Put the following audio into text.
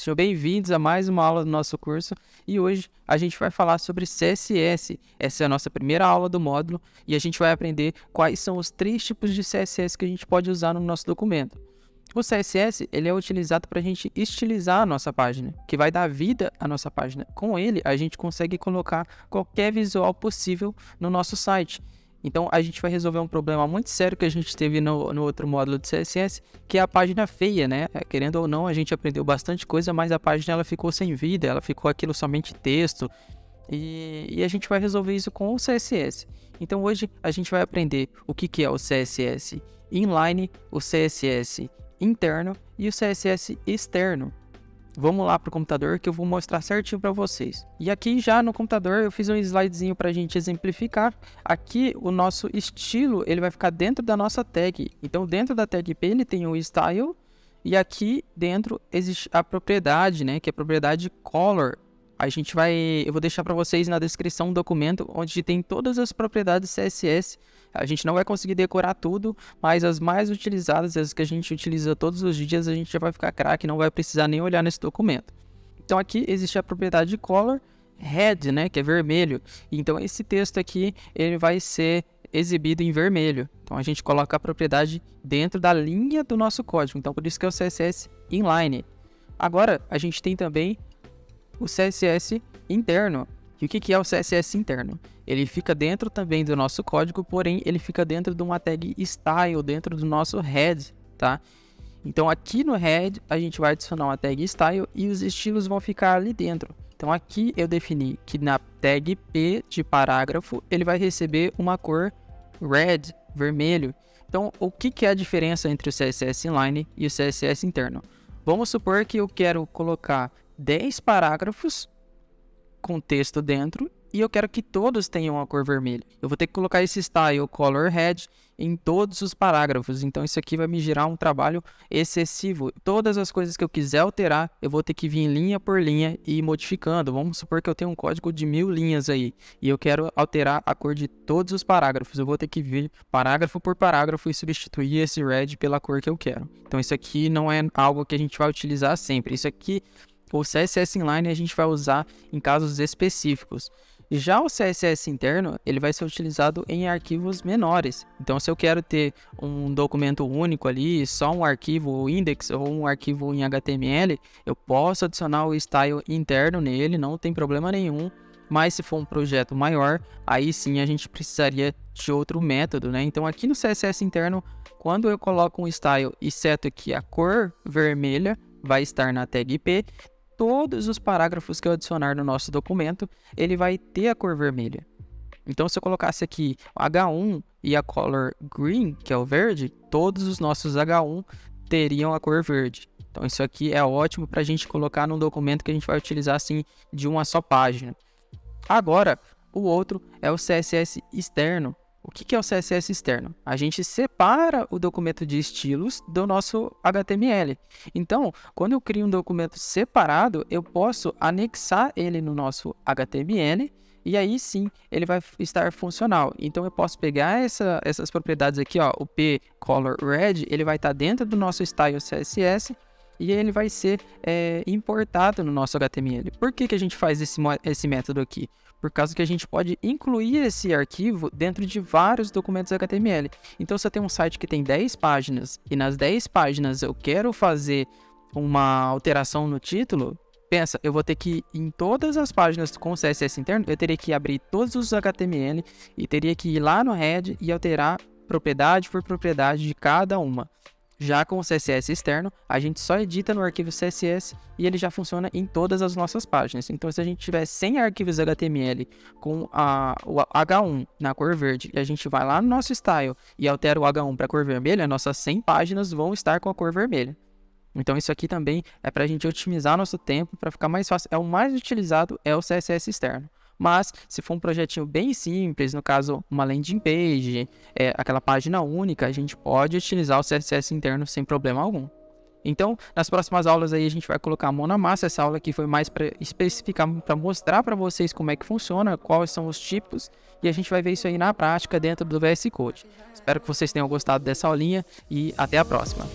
sejam bem-vindos a mais uma aula do nosso curso e hoje a gente vai falar sobre CSS. Essa é a nossa primeira aula do módulo e a gente vai aprender quais são os 3 tipos de CSS que a gente pode usar no nosso documento. O CSS ele é utilizado para a gente estilizar a nossa página, que vai dar vida à nossa página. Com ele, a gente consegue colocar qualquer visual possível no nosso site. Então, a gente vai resolver um problema muito sério que a gente teve no outro módulo de CSS, que é a página feia, né? Querendo ou não, a gente aprendeu bastante coisa, mas a página ela ficou sem vida, ela ficou aquilo somente texto. E a gente vai resolver isso com o CSS. Então, hoje a gente vai aprender o que é o CSS inline, o CSS interno e o CSS externo. Vamos lá para o computador que eu vou mostrar certinho para vocês. E aqui já no computador eu fiz um slidezinho para a gente exemplificar. Aqui o nosso estilo ele vai ficar dentro da nossa tag. Então dentro da tag P ele tem o style e aqui dentro existe a propriedade, né, que é a propriedade color. Eu vou deixar para vocês na descrição um documento onde tem todas as propriedades CSS. A gente não vai conseguir decorar tudo, mas as mais utilizadas, as que a gente utiliza todos os dias, a gente já vai ficar craque, não vai precisar nem olhar nesse documento. Então aqui existe a propriedade color red, né, que é vermelho. Então esse texto aqui, ele vai ser exibido em vermelho. Então a gente coloca a propriedade dentro da linha do nosso código. Então por isso que é o CSS inline. Agora a gente tem também o CSS interno. E o que é o CSS interno? Ele fica dentro também do nosso código, porém ele fica dentro de uma tag style, dentro do nosso head, tá? Então aqui no head a gente vai adicionar uma tag style e os estilos vão ficar ali dentro. Então aqui eu defini que na tag P de parágrafo ele vai receber uma cor red, vermelho. Então o que é a diferença entre o CSS inline e o CSS interno? Vamos supor que eu quero colocar 10 parágrafos com texto dentro e eu quero que todos tenham a cor vermelha. Eu vou ter que colocar esse style color red em todos os parágrafos. Então isso aqui vai me gerar um trabalho excessivo. Todas as coisas que eu quiser alterar, eu vou ter que vir linha por linha e ir modificando. Vamos supor que eu tenho um código de 1000 linhas aí e eu quero alterar a cor de todos os parágrafos. Eu vou ter que vir parágrafo por parágrafo e substituir esse red pela cor que eu quero. Então isso aqui não é algo que a gente vai utilizar sempre. Isso aqui, o CSS inline, a gente vai usar em casos específicos. Já o CSS interno, ele vai ser utilizado em arquivos menores. Então, se eu quero ter um documento único ali, só um arquivo index ou um arquivo em HTML, eu posso adicionar o style interno nele, não tem problema nenhum. Mas se for um projeto maior, aí sim a gente precisaria de outro método, né? Então, aqui no CSS interno, quando eu coloco um style e seto aqui a cor vermelha, vai estar na tag P, todos os parágrafos que eu adicionar no nosso documento, ele vai ter a cor vermelha. Então, se eu colocasse aqui o H1 e a color green, que é o verde, todos os nossos H1 teriam a cor verde. Então, isso aqui é ótimo para a gente colocar num documento que a gente vai utilizar assim de uma só página. Agora, o outro é o CSS externo. O que é o CSS externo? A gente separa o documento de estilos do nosso HTML. Então, quando eu crio um documento separado, eu posso anexar ele no nosso HTML e aí sim ele vai estar funcional. Então, eu posso pegar essas propriedades aqui, ó, o P color red, ele vai estar dentro do nosso style CSS e ele vai ser importado no nosso HTML. Por que a gente faz esse método aqui? Por causa que a gente pode incluir esse arquivo dentro de vários documentos HTML. Então, se eu tenho um site que tem 10 páginas e nas 10 páginas eu quero fazer uma alteração no título, pensa, eu vou ter que em todas as páginas com CSS interno, eu teria que abrir todos os HTML e teria que ir lá no head e alterar propriedade por propriedade de cada uma. Já com o CSS externo, a gente só edita no arquivo CSS e ele já funciona em todas as nossas páginas. Então, se a gente tiver 100 arquivos HTML com o H1 na cor verde e a gente vai lá no nosso style e altera o H1 para a cor vermelha, nossas 100 páginas vão estar com a cor vermelha. Então, isso aqui também é para a gente otimizar nosso tempo, para ficar mais fácil. O mais utilizado é o CSS externo. Mas, se for um projetinho bem simples, no caso, uma landing page, aquela página única, a gente pode utilizar o CSS interno sem problema algum. Então, nas próximas aulas aí a gente vai colocar a mão na massa. Essa aula aqui foi mais para especificar, para mostrar para vocês como é que funciona, quais são os tipos, e a gente vai ver isso aí na prática dentro do VS Code. Espero que vocês tenham gostado dessa aulinha e até a próxima.